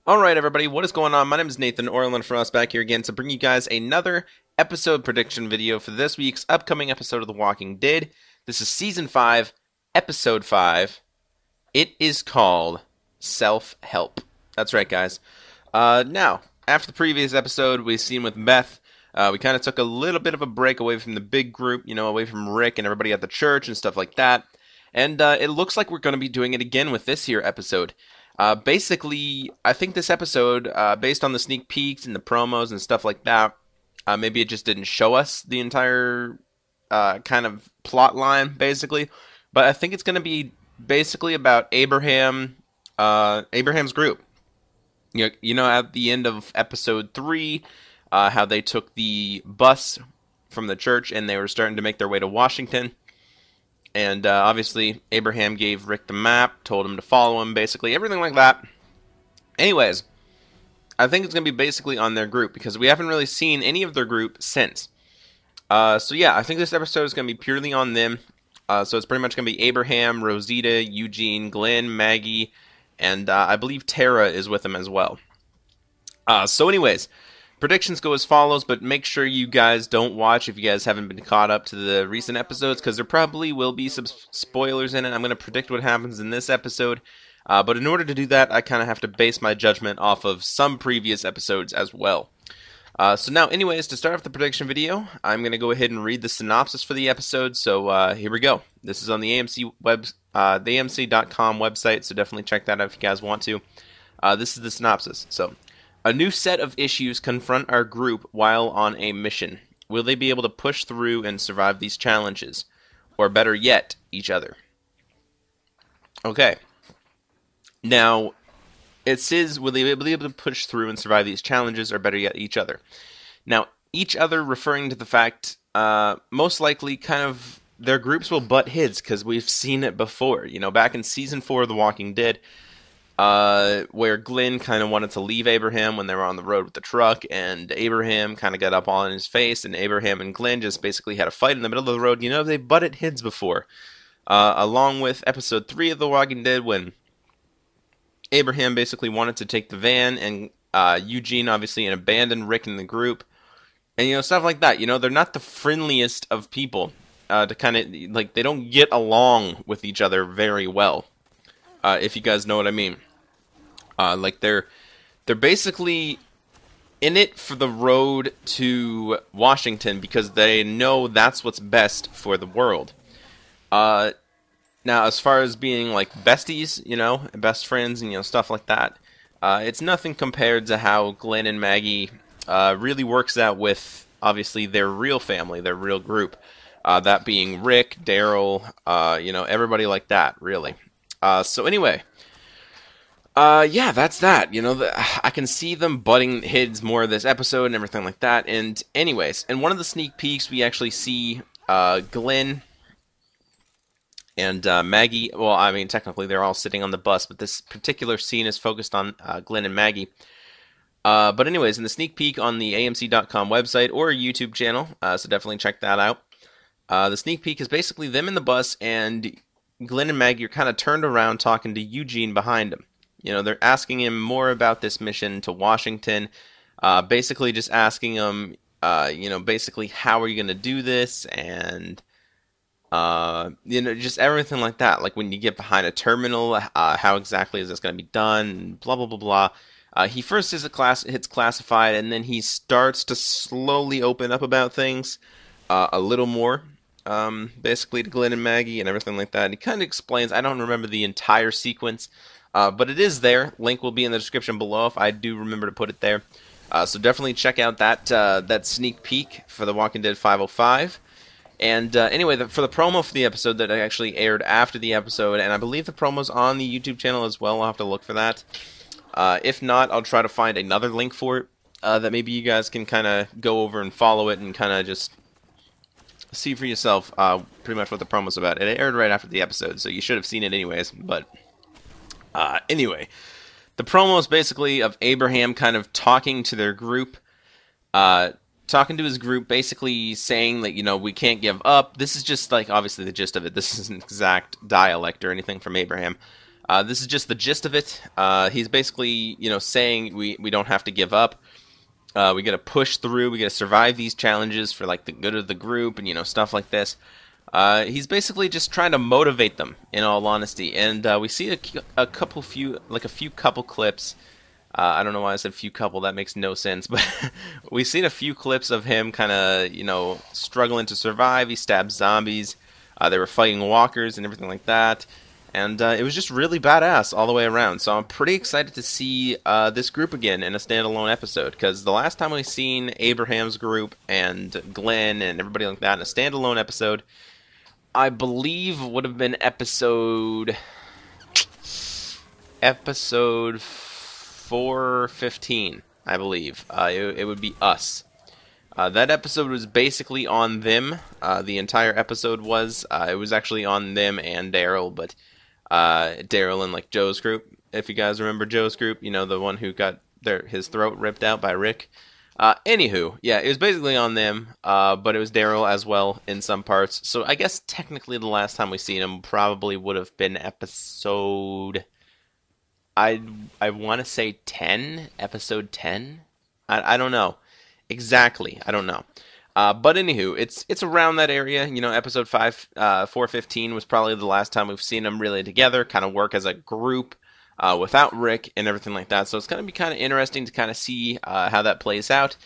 Alright everybody, what is going on? My name is Nathan, or ELEMENTofFROST, back here again to bring you guys another episode prediction video for this week's upcoming episode of The Walking Dead. This is Season 5, Episode 5. It is called Self-Help. That's right, guys. Now, after the previous episode we've seen with Beth, we kind of took a little bit of a break away from the big group, away from Rick and everybody at the church and stuff like that. And it looks like we're going to be doing it again with this here episode. Basically, I think this episode, based on the sneak peeks and the promos and stuff like that, maybe it just didn't show us the entire kind of plot line, basically. But I think it's going to be basically about Abraham's group. You know, at the end of episode 3, how they took the bus from the church and they were starting to make their way to Washington. And obviously, Abraham gave Rick the map, told him to follow him, basically, everything like that. Anyways, I think it's going to be basically on their group, because we haven't really seen any of their group since. So yeah, I think this episode is going to be purely on them. So it's pretty much going to be Abraham, Rosita, Eugene, Glenn, Maggie, and I believe Tara is with them as well. So anyways, predictions go as follows, but make sure you guys don't watch if you guys haven't been caught up to the recent episodes, because there probably will be some spoilers in it. I'm going to predict what happens in this episode, but in order to do that, I kind of have to base my judgment off of some previous episodes as well. So now, anyways, to start off the prediction video, I'm going to go ahead and read the synopsis for the episode, so here we go. This is on the AMC the AMC.com website, so definitely check that out if you guys want to. This is the synopsis. So, a new set of issues confront our group while on a mission. Will they be able to push through and survive these challenges? Or better yet, each other? Okay. Now, it says, will they be able to push through and survive these challenges, or better yet, each other? Now, each other referring to the fact, most likely, kind of, their groups will butt heads, because we've seen it before. Back in Season 4 of The Walking Dead, where Glenn kind of wanted to leave Abraham when they were on the road with the truck, and Abraham kind of got up on his face, and Abraham and Glenn just basically had a fight in the middle of the road. They butted heads before. Along with Episode 3 of The Walking Dead, when Abraham basically wanted to take the van, and Eugene obviously abandoned Rick in the group, and stuff like that. They're not the friendliest of people, to kind of, like, they don't get along with each other very well, if you guys know what I mean. Like, they're basically in it for the road to Washington, because they know that's what's best for the world. Now, as far as being, like, besties, best friends and, stuff like that, it's nothing compared to how Glenn and Maggie really works out with, obviously, their real family, their real group. That being Rick, Daryl, everybody like that, really. So anyway, yeah, that's that. I can see them butting heads more this episode and everything like that. And anyways, in one of the sneak peeks, we actually see Glenn and Maggie. Well, I mean, technically they're all sitting on the bus, but this particular scene is focused on Glenn and Maggie. But anyways, in the sneak peek on the AMC.com website or YouTube channel, so definitely check that out. The sneak peek is basically them in the bus, and Glenn and Maggie are kind of turned around talking to Eugene behind him. They're asking him more about this mission to Washington, basically just asking him, basically, how are you going to do this, and, just everything like that. Like, when you get behind a terminal, how exactly is this going to be done, blah, blah, blah, blah. He first hits classified, and then he starts to slowly open up about things, a little more. Basically to Glenn and Maggie and everything like that. And he kind of explains, I don't remember the entire sequence, but it is there. Link will be in the description below if I do remember to put it there. So definitely check out that sneak peek for The Walking Dead 505. And anyway, for the promo for the episode that actually aired after the episode, and I believe the promo's on the YouTube channel as well. I'll have to look for that. If not, I'll try to find another link for it that maybe you guys can kind of go over and follow it and kind of just see for yourself pretty much what the promo's about. It aired right after the episode, so you should have seen it anyways. But anyway, the promo is basically of Abraham kind of talking to their group, talking to his group, basically saying that, we can't give up. This is just, like, obviously the gist of it. This isn't exact dialect or anything from Abraham. This is just the gist of it. He's basically, saying we don't have to give up. We got to push through. We got to survive these challenges for like the good of the group, and stuff like this. He's basically just trying to motivate them, in all honesty. And we see a few couple clips. I don't know why I said few couple. That makes no sense. But we've seen a few clips of him kind of, struggling to survive. He stabs zombies. They were fighting walkers and everything like that. And it was just really badass all the way around. So I'm pretty excited to see this group again in a standalone episode. Because the last time we've seen Abraham's group and Glenn and everybody like that in a standalone episode, I believe would have been episode 415, I believe. It would be Us. That episode was basically on them. The entire episode was. It was actually on them and Daryl, but Daryl and like Joe's group. If you guys remember Joe's group, the one who got his throat ripped out by Rick. Anywho, yeah, it was basically on them, but it was Daryl as well in some parts. So I guess technically the last time we seen him probably would have been episode, I want to say 10, episode 10. I don't know exactly. I don't know. But anywho, it's around that area. Episode 415 was probably the last time we've seen them really together, kind of work as a group. Without Rick and everything like that. So it's going to be kind of interesting to kind of see how that plays out.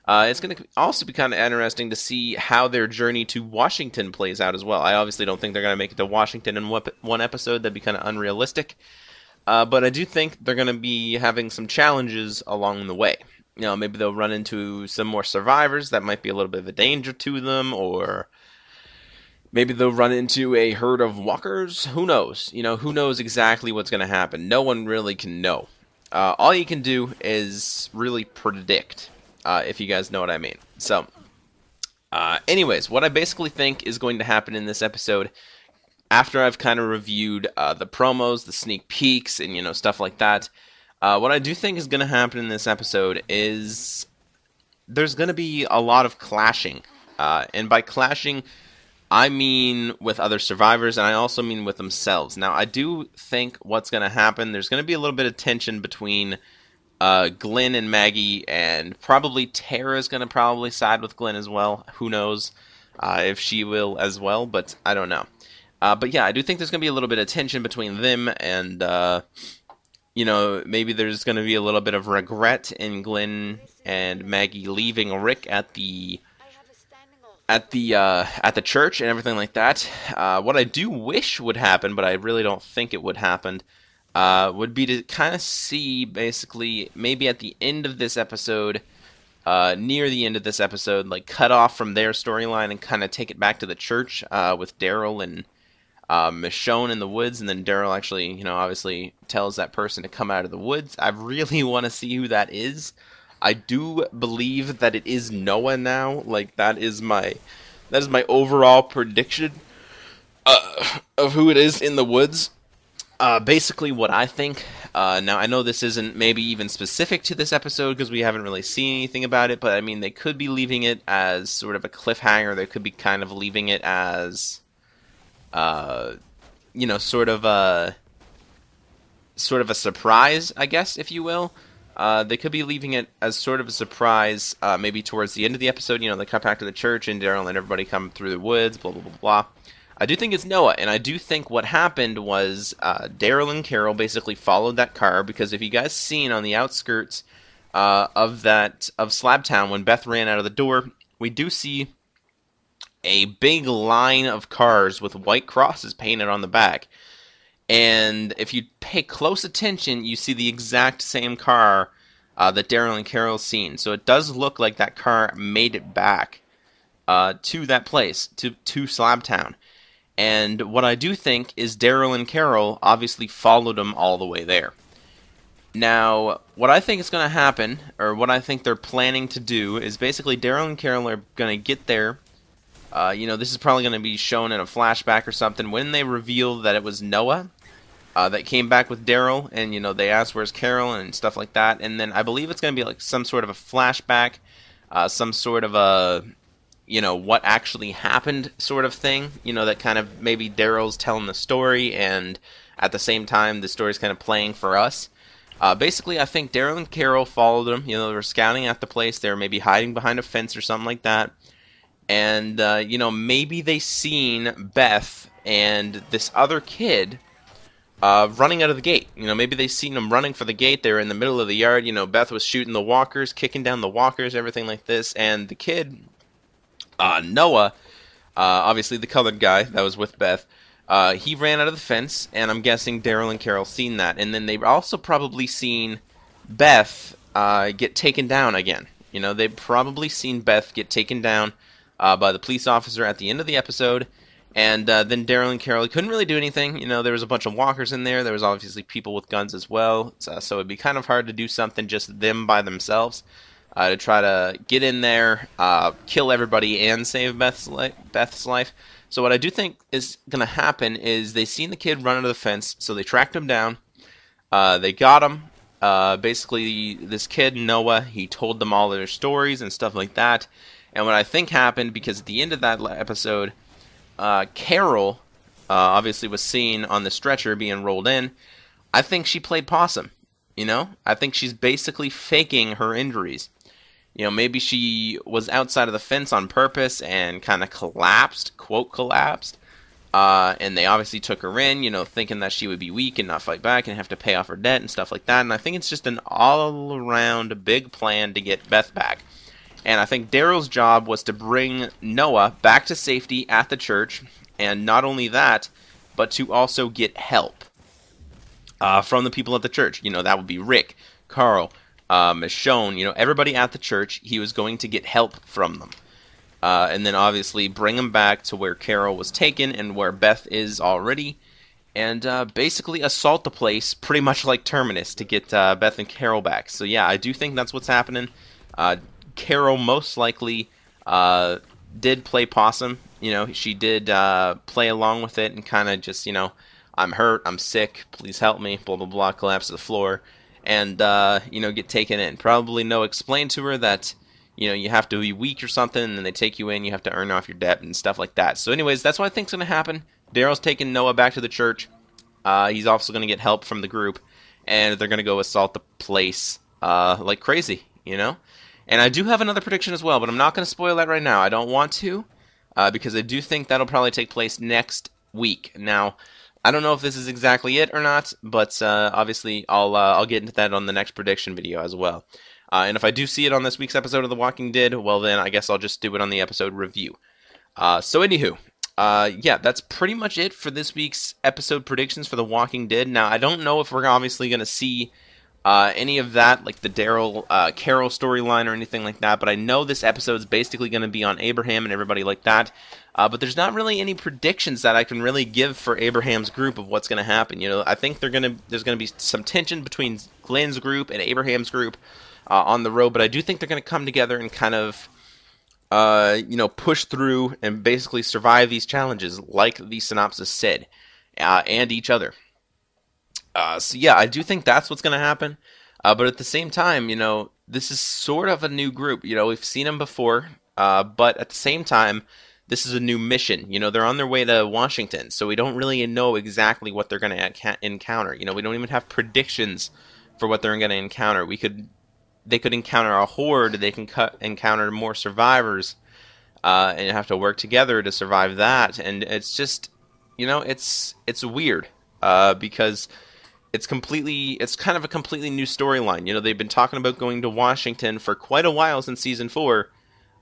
It's going to also be kind of interesting to see how their journey to Washington plays out as well. I obviously don't think they're going to make it to Washington in one episode. That'd be kind of unrealistic. But I do think they're going to be having some challenges along the way. Maybe they'll run into some more survivors that might be a little bit of a danger to them, or maybe they'll run into a herd of walkers. Who knows? Who knows exactly what's going to happen? No one really can know. All you can do is really predict, if you guys know what I mean. So, anyways, what I basically think is going to happen in this episode, after I've kind of reviewed the promos, the sneak peeks, and, stuff like that, what I do think is going to happen in this episode is there's going to be a lot of clashing. And by clashing, I mean with other survivors, and I also mean with themselves. Now, I do think what's going to happen, there's going to be a little bit of tension between Glenn and Maggie, and probably Tara's going to probably side with Glenn as well. Who knows if she will as well, but I don't know. But yeah, I do think there's going to be a little bit of tension between them, and maybe there's going to be a little bit of regret in Glenn and Maggie leaving Rick at the church and everything like that. What I do wish would happen, but I really don't think it would happen, would be to kind of see, basically, maybe at the end of this episode, near the end of this episode, like cut off from their storyline and kind of take it back to the church with Daryl and Michonne in the woods, and then Daryl actually, obviously tells that person to come out of the woods. I really want to see who that is. I do believe that it is Noah now. Like, that is my overall prediction of who it is in the woods. Basically what I think, now I know this isn't maybe even specific to this episode because we haven't really seen anything about it, but I mean, they could be leaving it as sort of a cliffhanger. They could be kind of leaving it as, sort of a surprise, I guess, if you will. They could be leaving it as sort of a surprise, maybe towards the end of the episode. They come back to the church and Daryl and everybody come through the woods, blah, blah, blah, blah. I do think it's Noah, and I do think what happened was Daryl and Carol basically followed that car, because if you guys seen on the outskirts of Slabtown, when Beth ran out of the door, we do see a big line of cars with white crosses painted on the back. And if you pay close attention, you see the exact same car that Daryl and Carol seen. So it does look like that car made it back to that place, to Slabtown. And what I do think is Daryl and Carol obviously followed them all the way there. Now, what I think is going to happen, or what I think they're planning to do, is basically Daryl and Carol are going to get there. This is probably going to be shown in a flashback or something, when they reveal that it was Noah that came back with Daryl, and, they asked where's Carol and stuff like that. And then I believe it's going to be like some sort of a flashback, some sort of a, what actually happened sort of thing, that kind of maybe Daryl's telling the story, and at the same time the story's kind of playing for us. Basically, I think Daryl and Carol followed them. You know, they were scouting at the place. They were maybe hiding behind a fence or something like that. And, you know, maybe they seen Beth and this other kid running out of the gate. You know, maybe they seen them running for the gate. They were in the middle of the yard. You know, Beth was shooting the walkers, kicking down the walkers, everything like this. And the kid, Noah, obviously the colored guy that was with Beth, he ran out of the fence, and I'm guessing Daryl and Carol seen that. And then they've also probably seen Beth get taken down again. You know, they've probably seen Beth get taken down by the police officer at the end of the episode. And then Daryl and Carol couldn't really do anything. You know, there was a bunch of walkers in there. There was obviously people with guns as well. So it'd be kind of hard to do something just them by themselves. To try to get in there, kill everybody, and save Beth's life. So what I do think is going to happen is they seen the kid run under the fence, so they tracked him down. They got him. Basically, this kid, Noah, he told them all their stories and stuff like that. And what I think happened, because at the end of that episode, Carol obviously was seen on the stretcher being rolled in. I think she played possum, you know? I think she's basically faking her injuries. You know, maybe she was outside of the fence on purpose and kind of collapsed, quote, collapsed. And they obviously took her in, you know, thinking that she would be weak and not fight back and have to pay off her debt and stuff like that. And I think it's just an all-around big plan to get Beth back. And I think Daryl's job was to bring Noah back to safety at the church. And not only that, but to also get help from the people at the church. You know, that would be Rick, Carl, Michonne, you know, everybody at the church. He was going to get help from them. And then obviously bring them back to where Carol was taken and where Beth is already. And basically assault the place pretty much like Terminus to get Beth and Carol back. So yeah, I do think that's what's happening. Carol most likely did play possum. You know, she did play along with it and kind of just, you know, I'm hurt, I'm sick, please help me, blah, blah, blah, collapse to the floor, and, you know, get taken in. Probably no explain to her that, you know, you have to be weak or something, and then they take you in, you have to earn off your debt and stuff like that. So anyways, that's what I think's going to happen. Daryl's taking Noah back to the church. He's also going to get help from the group, and they're going to go assault the place like crazy, you know? And I do have another prediction as well, but I'm not going to spoil that right now. I don't want to, because I do think that'll probably take place next week. Now, I don't know if this is exactly it or not, but obviously I'll get into that on the next prediction video as well. And if I do see it on this week's episode of The Walking Dead, well then I guess I'll just do it on the episode review. So anywho, yeah, that's pretty much it for this week's episode predictions for The Walking Dead. Now, I don't know if we're obviously going to see any of that, like the Daryl Carol storyline or anything like that, but I know this episode is basically going to be on Abraham and everybody like that. But there's not really any predictions that I can really give for Abraham's group of what's going to happen. You know, I think there's going to be some tension between Glenn's group and Abraham's group on the road, but I do think they're going to come together and kind of, you know, push through and basically survive these challenges, like the synopsis said, and each other. So yeah, I do think that's what's going to happen. But at the same time, you know, this is sort of a new group. You know, we've seen them before, but at the same time, this is a new mission. You know, they're on their way to Washington, so we don't really know exactly what they're going to encounter. You know, we don't even have predictions for what they're going to encounter. They could encounter a horde. They can encounter more survivors, and have to work together to survive that. And it's just, you know, it's weird because it's kind of a completely new storyline. You know, they've been talking about going to Washington for quite a while since season 4,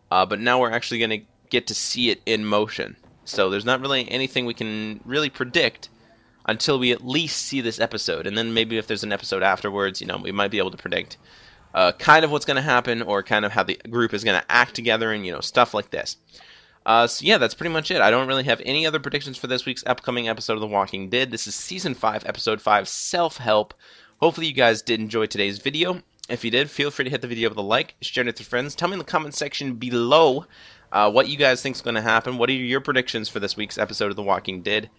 but now we're actually going to get to see it in motion. So there's not really anything we can really predict until we at least see this episode. And then maybe if there's an episode afterwards, you know, we might be able to predict kind of what's going to happen, or kind of how the group is going to act together, and, you know, stuff like this. So yeah, that's pretty much it. I don't really have any other predictions for this week's upcoming episode of The Walking Dead. This is Season 5, Episode 5, Self-Help. Hopefully you guys did enjoy today's video. If you did, feel free to hit the video with a like, share it with your friends. Tell me in the comment section below what you guys think is going to happen. What are your predictions for this week's episode of The Walking Dead?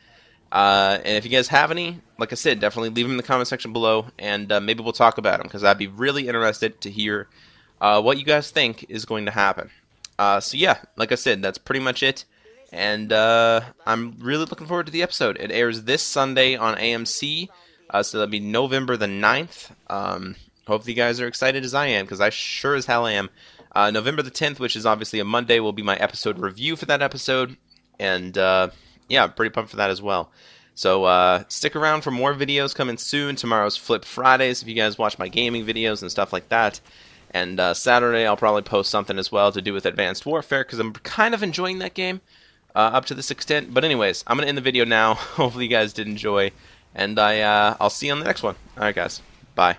And if you guys have any, like I said, definitely leave them in the comment section below, and maybe we'll talk about them, because I'd be really interested to hear what you guys think is going to happen. So yeah, like I said, that's pretty much it. And I'm really looking forward to the episode. It airs this Sunday on AMC, so that'll be November the 9th. Hopefully you guys are excited as I am, because I sure as hell am. November the 10th, which is obviously a Monday, will be my episode review for that episode. And yeah, I'm pretty pumped for that as well. So stick around for more videos coming soon. Tomorrow's Flip Fridays if you guys watch my gaming videos and stuff like that. And Saturday I'll probably post something as well to do with Advanced Warfare, because I'm kind of enjoying that game up to this extent. But anyways, I'm going to end the video now. Hopefully you guys did enjoy. And I'll see you on the next one. Alright guys, bye.